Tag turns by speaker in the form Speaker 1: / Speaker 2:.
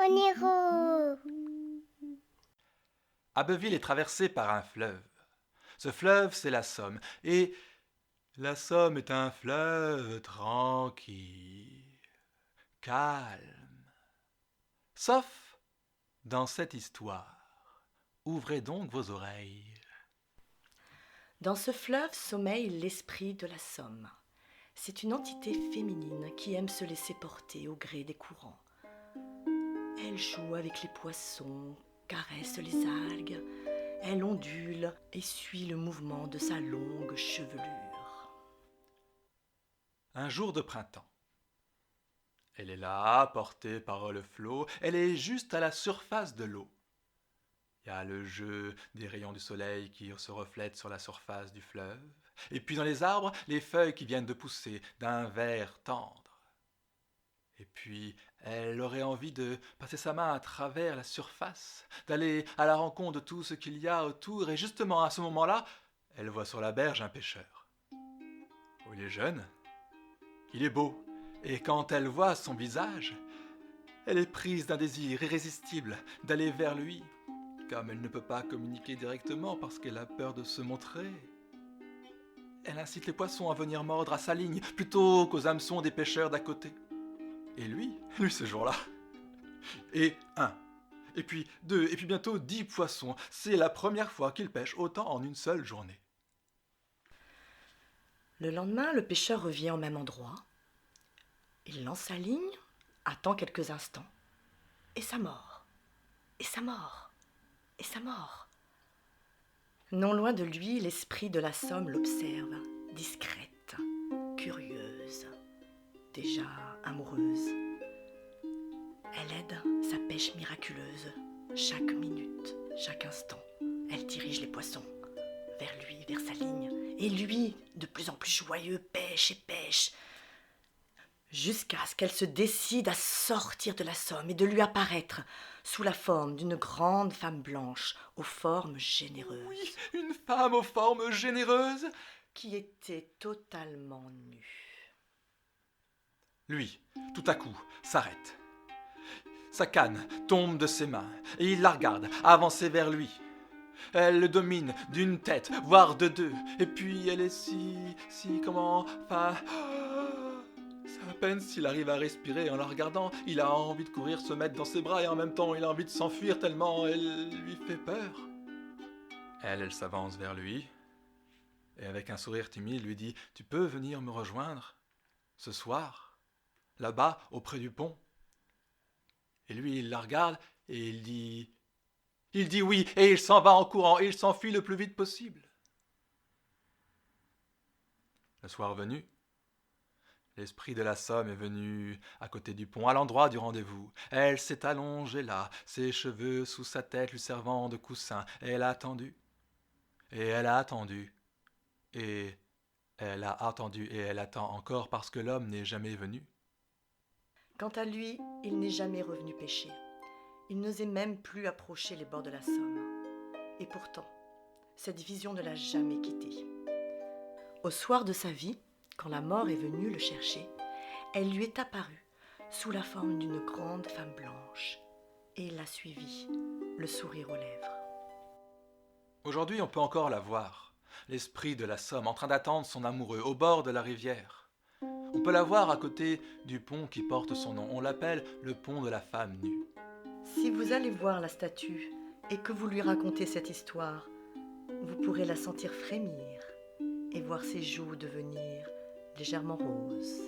Speaker 1: Oniro.
Speaker 2: Abbeville est traversée par un fleuve. Ce fleuve, c'est la Somme. Et la Somme est un fleuve tranquille, calme. Sauf dans cette histoire. Ouvrez donc vos oreilles.
Speaker 3: Dans ce fleuve sommeille l'esprit de la Somme. C'est une entité féminine qui aime se laisser porter au gré des courants. Elle joue avec les poissons, caresse les algues, elle ondule et suit le mouvement de sa longue chevelure.
Speaker 2: Un jour de printemps. Elle est là, portée par le flot, elle est juste à la surface de l'eau. Il y a le jeu des rayons du soleil qui se reflètent sur la surface du fleuve, et puis dans les arbres, les feuilles qui viennent de pousser d'un vert tendre. Et puis, elle aurait envie de passer sa main à travers la surface, d'aller à la rencontre de tout ce qu'il y a autour, et justement à ce moment-là, elle voit sur la berge un pêcheur. Oh, il est jeune, il est beau, et quand elle voit son visage, elle est prise d'un désir irrésistible d'aller vers lui, comme elle ne peut pas communiquer directement parce qu'elle a peur de se montrer. Elle incite les poissons à venir mordre à sa ligne plutôt qu'aux hameçons des pêcheurs d'à côté. Et lui ce jour-là, et et puis 2, et puis bientôt 10 poissons. C'est la première fois qu'il pêche autant en une seule journée.
Speaker 3: Le lendemain, le pêcheur revient au même endroit. Il lance sa ligne, attend quelques instants, et ça mord, et ça mord, et ça mord. Non loin de lui, l'esprit de la Somme l'observe, discrète, curieuse, déjà amoureuse. Elle aide sa pêche miraculeuse. Chaque minute, chaque instant, elle dirige les poissons vers lui, vers sa ligne. Et lui, de plus en plus joyeux, pêche et pêche, jusqu'à ce qu'elle se décide à sortir de la Somme et de lui apparaître sous la forme d'une grande femme blanche aux formes généreuses.
Speaker 2: Oui, une femme aux formes généreuses.
Speaker 3: Qui était totalement nue.
Speaker 2: Lui, tout à coup, s'arrête. Sa canne tombe de ses mains et il la regarde avancer vers lui. Elle le domine d'une tête, voire de deux. Et puis elle est enfin... C'est à peine s'il arrive à respirer en la regardant. Il a envie de courir, se mettre dans ses bras et en même temps il a envie de s'enfuir tellement elle lui fait peur. Elle s'avance vers lui et avec un sourire timide lui dit « Tu peux venir me rejoindre ce soir, là-bas, auprès du pont ?» Et lui, il la regarde et il dit oui, et il s'en va en courant, et il s'enfuit le plus vite possible. Le soir venu, l'esprit de la Somme est venu à côté du pont, à l'endroit du rendez-vous. Elle s'est allongée là, ses cheveux sous sa tête lui servant de coussin, et elle a attendu. Et elle a attendu. Et elle a attendu, et elle attend encore parce que l'homme n'est jamais venu.
Speaker 3: Quant à lui, il n'est jamais revenu pêcher. Il n'osait même plus approcher les bords de la Somme. Et pourtant, cette vision ne l'a jamais quitté. Au soir de sa vie, quand la mort est venue le chercher, elle lui est apparue sous la forme d'une grande femme blanche. Et il l'a suivie, le sourire aux lèvres.
Speaker 2: Aujourd'hui, on peut encore la voir, l'esprit de la Somme, en train d'attendre son amoureux, au bord de la rivière. On peut la voir à côté du pont qui porte son nom. On l'appelle le pont de la femme nue.
Speaker 3: Si vous allez voir la statue et que vous lui racontez cette histoire, vous pourrez la sentir frémir et voir ses joues devenir légèrement roses.